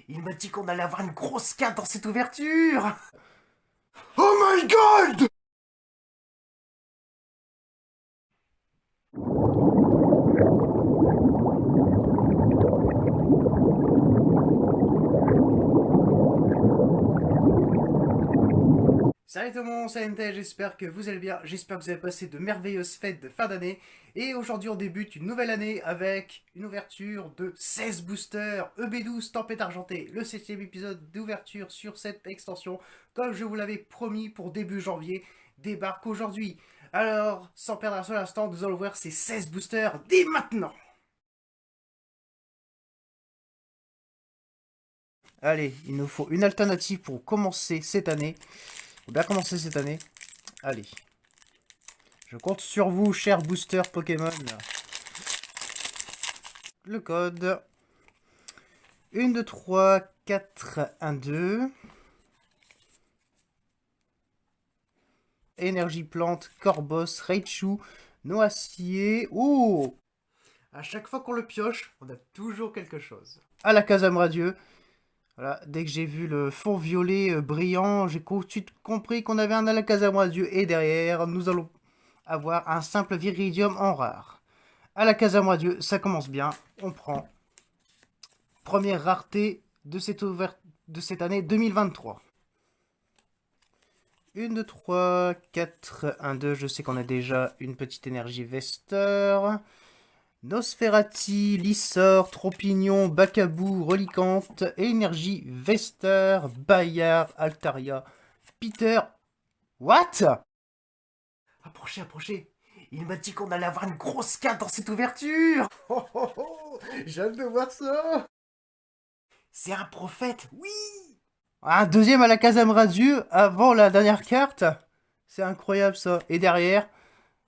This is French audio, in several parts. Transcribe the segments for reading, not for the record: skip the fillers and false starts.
Il m'a dit qu'on allait avoir une grosse carte dans cette ouverture. Oh my god! Salut tout le monde, c'est NT, j'espère que vous allez bien, j'espère que vous avez passé de merveilleuses fêtes de fin d'année. Et aujourd'hui on débute une nouvelle année avec une ouverture de 16 boosters EB12 Tempête Argentée, le 7ème épisode d'ouverture sur cette extension, comme je vous l'avais promis pour début janvier, débarque aujourd'hui. Alors, sans perdre un seul instant, nous allons ouvrir ces 16 boosters dès maintenant. Allez, il nous faut une alternative pour commencer cette année. Faut bien commencer cette année. Allez. Je compte sur vous, chers boosters Pokémon. Le code 1, 2, 3, 4, 1, 2. Énergie plante, Corboss, Raichu, Noacier. Oh! À chaque fois qu'on le pioche, on a toujours quelque chose. À la Casam Radieux. Voilà, dès que j'ai vu le fond violet brillant, j'ai tout de suite compris qu'on avait un Alakazam Radieux. Et derrière, nous allons avoir un simple Viridium en rare. Alakazam Radieux, ça commence bien. On prend. Première rareté de cette année 2023. 1, 2, 3, 4, 1, 2. Je sais qu'on a déjà une petite énergie Vester. Nosferati, Lissor, Tropignon, Bacabou, Relicante, énergie Vester, Bayard, Altaria, Peter. What? Approchez, approchez. Il m'a dit qu'on allait avoir une grosse carte dans cette ouverture. Oh oh oh! J'ai hâte de voir ça! C'est un prophète, oui. Un deuxième à la Casam Radieux avant la dernière carte. C'est incroyable ça. Et derrière,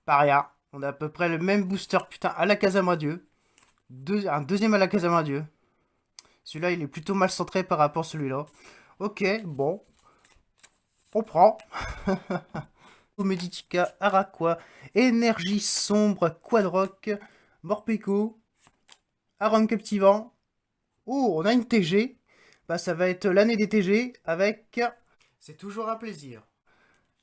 pas rien. On a à peu près le même booster, putain, à la Casam Radieux. Un deuxième à la Casam Radieux. Celui-là, il est plutôt mal centré par rapport à celui-là. Ok, bon. On prend. Meditica, Araqua, Énergie Sombre, Quadrock, Morpeko, Aron Captivant. Oh, on a une TG. Bah, ça va être l'année des TG avec... C'est toujours un plaisir.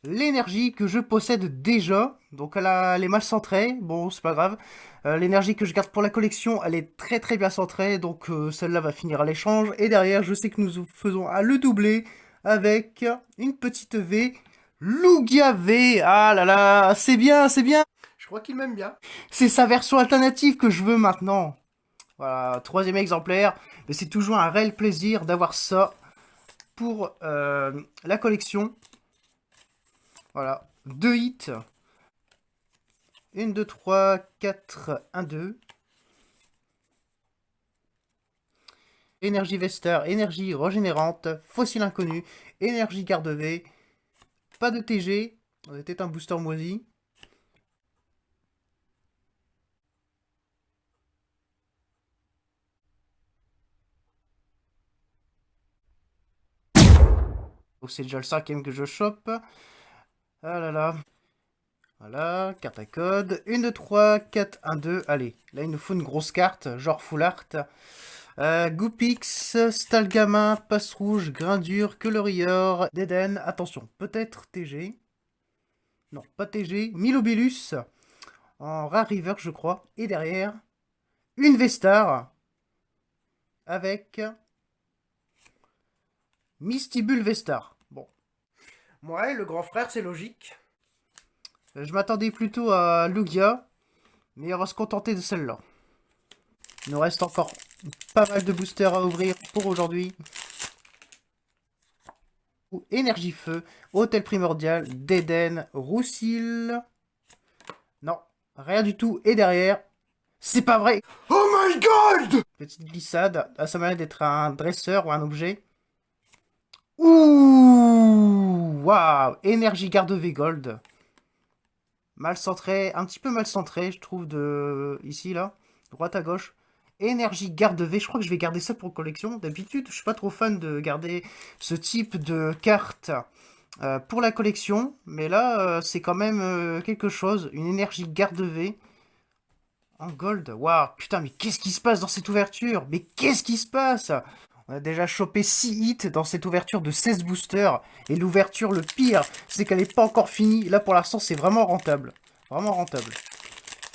L'énergie que je possède déjà, donc elle est mal centrée, bon c'est pas grave. L'énergie que je garde pour la collection, elle est très très bien centrée, donc celle-là va finir à l'échange. Et derrière, je sais que nous faisons le doublé avec une petite V, Lugia V. Ah là là, c'est bien, c'est bien. Je crois qu'il m'aime bien. C'est sa version alternative que je veux maintenant. Voilà, troisième exemplaire, mais c'est toujours un réel plaisir d'avoir ça pour la collection. Voilà, 2 hits. 1, 2, 3, 4, 1, 2. Énergie Vester, énergie régénérante, fossile inconnu, énergie garde V. Pas de TG, on était un booster moisi. C'est déjà le cinquième que je chope. Ah là là. Voilà, carte à code. 1, 2, 3, 4, 1, 2. Allez, là il nous faut une grosse carte, genre full art. Goopix, Stalgamin, Passe Rouge, Grindure, Colorior, Deden. Attention, peut-être TG. Non, pas TG. Milobilus en Rare River, je crois. Et derrière, une Vestar avec Mistibule Vestar. Bon. Ouais, le grand frère, c'est logique. Je m'attendais plutôt à Lugia, mais on va se contenter de celle-là. Il nous reste encore pas mal de boosters à ouvrir pour aujourd'hui. Énergie Feu, Hôtel Primordial, Deden, Roussil. Non, rien du tout. Et derrière, c'est pas vrai. Oh my god! Petite glissade, à sa manière d'être un dresseur ou un objet. Ouh, waouh, énergie garde V Gold. Mal centré, un petit peu mal centré, je trouve, de ici, là, droite à gauche. Énergie garde V, je crois que je vais garder ça pour collection. D'habitude, je suis pas trop fan de garder ce type de carte pour la collection. Mais là, c'est quand même quelque chose. Une énergie garde V en gold. Waouh, putain, mais qu'est-ce qui se passe dans cette ouverture? Mais qu'est-ce qui se passe? On a déjà chopé 6 hits dans cette ouverture de 16 boosters. Et l'ouverture, le pire, c'est qu'elle n'est pas encore finie. Là, pour l'instant, c'est vraiment rentable. Vraiment rentable.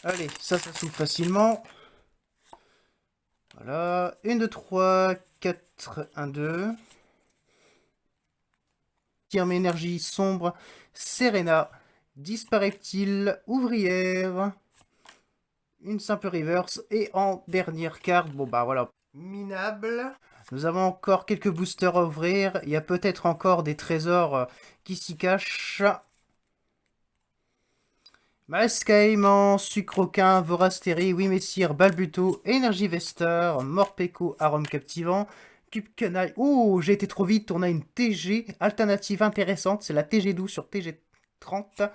Allez, ça s'ouvre facilement. Voilà. 1, 2, 3, 4, 1, 2. Firme énergie sombre. Serena. Disparaît-il. Ouvrière. Une simple reverse. Et en dernière carte, bon bah voilà. Minable. Nous avons encore quelques boosters à ouvrir. Il y a peut-être encore des trésors qui s'y cachent. Mascaïman, Sucroquin, Vorastérie, Oui Messire, Balbuto, Énergie Vester, Morpeko, Arôme Captivant, Cube Canaille. Oh, j'ai été trop vite. On a une TG alternative intéressante. C'est la TG12 sur TG30.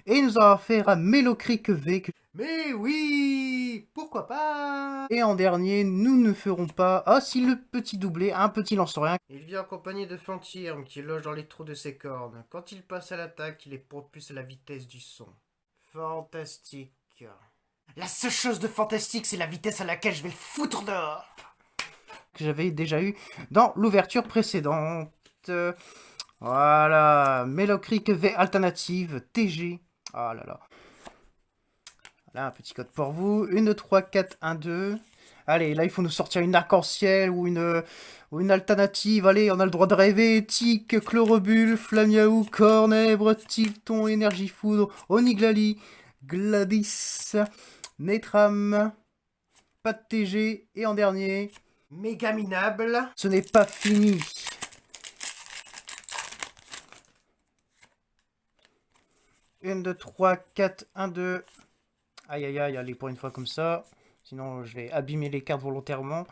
Et nous allons faire un Mélocric V. Mais oui, pourquoi pas? Et en dernier, nous ne ferons pas... Ah si, le petit doublé, un petit lance-rien. Il vient accompagné de Fantirme qui loge dans les trous de ses cornes. Quand il passe à l'attaque, il est propulsé à la vitesse du son. Fantastique. La seule chose de fantastique, c'est la vitesse à laquelle je vais le foutre dehors. Que j'avais déjà eu dans l'ouverture précédente. Voilà, Mélocric V alternative, TG. Ah là là. Voilà, un petit code pour vous. 1, 2, 3, 4, 1, 2. Allez, là, il faut nous sortir une arc-en-ciel ou une alternative. Allez, on a le droit de rêver. Tic, Chlorobule, Flamiaou, Cornèbre, Tilton, Énergie Foudre, Oniglali, Gladys, Netram, pas de TG. Et en dernier, Méga Minable. Ce n'est pas fini. Une, 2, 3, 4, 1, 2. Aïe aïe aïe, allez pour une fois comme ça. Sinon je vais abîmer les cartes volontairement.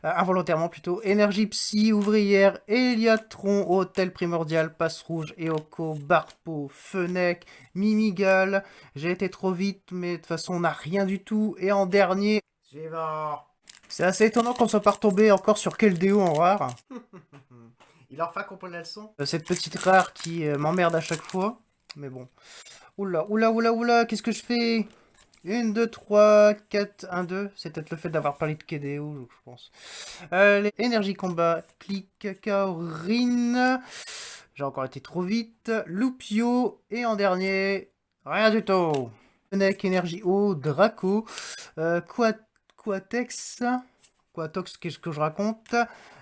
Involontairement plutôt. Énergie Psy, Ouvrière, Eliatron, Hôtel Primordial, Passe Rouge, Eoko, Barpo, Fenech, Mimigal. J'ai été trop vite, mais de toute façon on n'a rien du tout. Et en dernier... Suivant. C'est assez étonnant qu'on soit pas retombé encore sur Keldeo en rare. Il enfin comprendre la leçon. Cette petite rare qui m'emmerde à chaque fois. Mais bon. Oula, oula, oula, oula, qu'est-ce que je fais? 1, 2, 3, 4, 1, 2. C'est peut-être le fait d'avoir parlé de KDO, je pense. Allez, énergie combat, clic, Kaorin. J'ai encore été trop vite. Loupio. Et en dernier, rien du tout. Fennec, énergie eau, Draco. Quatex. Quatox, qu'est-ce que je raconte?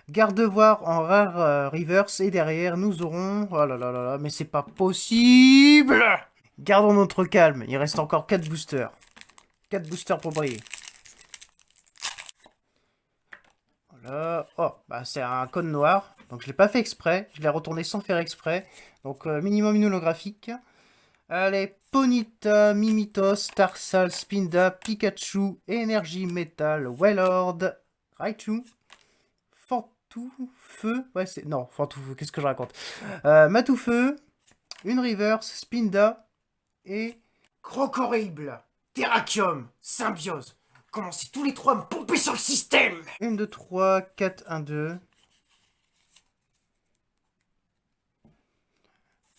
Gardevoir en rare reverse. Et derrière, nous aurons... Oh là là là là, mais c'est pas possible! Gardons notre calme. Il reste encore 4 boosters. 4 boosters pour briller. Voilà. Oh, bah c'est un code noir. Donc je l'ai pas fait exprès. Je l'ai retourné sans faire exprès. Donc minimum une holographique. Allez, Ponyta, Mimitos, Tarsal, Spinda, Pikachu, Énergie Métal, Wellord, Raichu, Fantoufeu. Ouais, c'est... Non, Fantoufeu, qu'est-ce que je raconte? Matoufeu, une Reverse, Spinda et... Crocorrible, Terrakium, Symbiose. Commencez tous les trois à me pomper sur le système. 1, 2, 3, 4, 1, 2.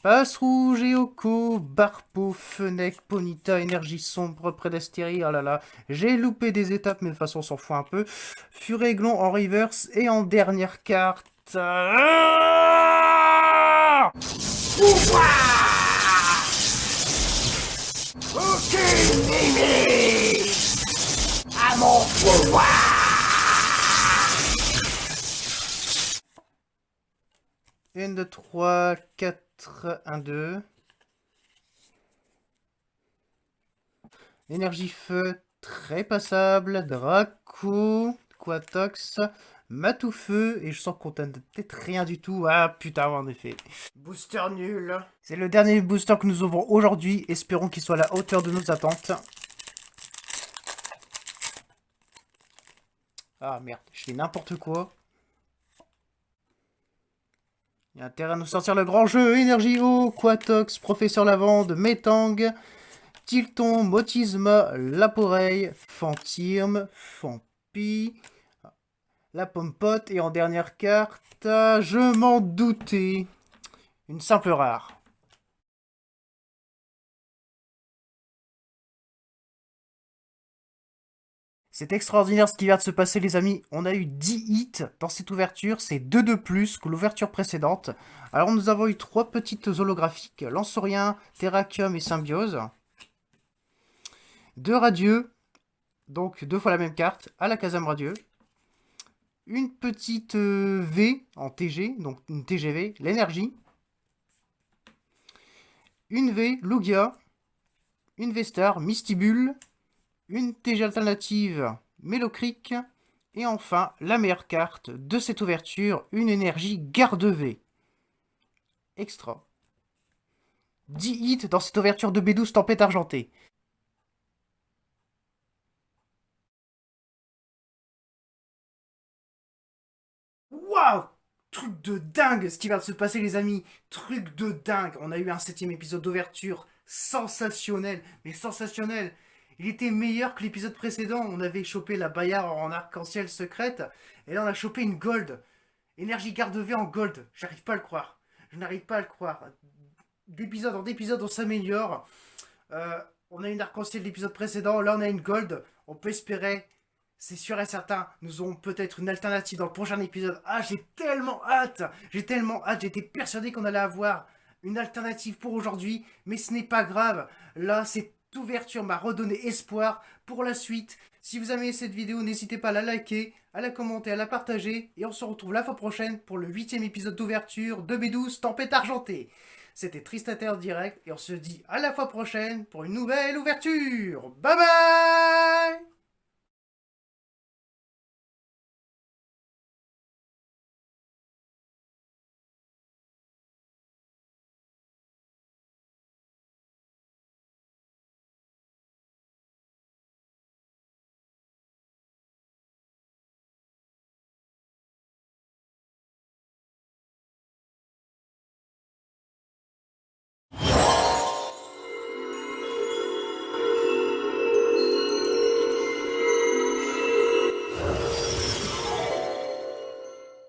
Passe rouge, Eoko, Barpo, Fenech, Ponyta, Énergie sombre, Prédastérie, oh là là, j'ai loupé des étapes, mais de toute façon on s'en fout un peu. Furéglon en reverse, et en dernière carte... Ah aucune limite à mon pouvoir. 1, 2, 3, 4, 1, 2. Énergie feu, très passable. Draco, Quatox, Matoufeu. Et je sens qu'on t'aime peut-être rien du tout. Ah putain, en effet. Booster nul. C'est le dernier booster que nous ouvrons aujourd'hui. Espérons qu'il soit à la hauteur de nos attentes. Ah merde, je fais n'importe quoi. Il y a intérêt à nous sortir le grand jeu. Énergie eau, Quatox, Professeur Lavande, Metang, Tilton, Motisma, Laporeille, Fantirme, Fampi, la Pompote. Et en dernière carte, je m'en doutais. Une simple rare. C'est extraordinaire ce qui vient de se passer, les amis. On a eu 10 hits dans cette ouverture. C'est 2 de plus que l'ouverture précédente. Alors, nous avons eu 3 petites holographiques. Lanceurien, Terrakium et Symbiose. 2 radieux. Donc, 2 fois la même carte. À la Kazam radieux. Une petite V en TG. Donc, une TGV. L'énergie. Une V, Lugia. Une V-Star, Mystibule. Une TG alternative, Mélocric, et enfin, la meilleure carte de cette ouverture, une énergie Garde-V. Extra. 10 hits dans cette ouverture de B12 Tempête Argentée. Waouh! Truc de dingue ce qui vient de se passer, les amis. Truc de dingue. On a eu un 7ème épisode d'ouverture sensationnel, mais sensationnel. Il était meilleur que l'épisode précédent. On avait chopé la Bayard en arc-en-ciel secrète. Et là, on a chopé une gold. Énergie Garde-V en gold. J'arrive pas à le croire. Je n'arrive pas à le croire. D'épisode en épisode, on s'améliore. On a une arc-en-ciel de l'épisode précédent. Là, on a une gold. On peut espérer. C'est sûr et certain, nous aurons peut-être une alternative dans le prochain épisode. Ah, j'ai tellement hâte. J'ai tellement hâte. J'étais persuadé qu'on allait avoir une alternative pour aujourd'hui. Mais ce n'est pas grave. Là, c'est ouverture m'a redonné espoir pour la suite. Si vous avez aimé cette vidéo, n'hésitez pas à la liker, à la commenter, à la partager. Et on se retrouve la fois prochaine pour le 8ème épisode d'ouverture de B12 Tempête Argentée. C'était Tristater Direct et on se dit à la fois prochaine pour une nouvelle ouverture. Bye bye.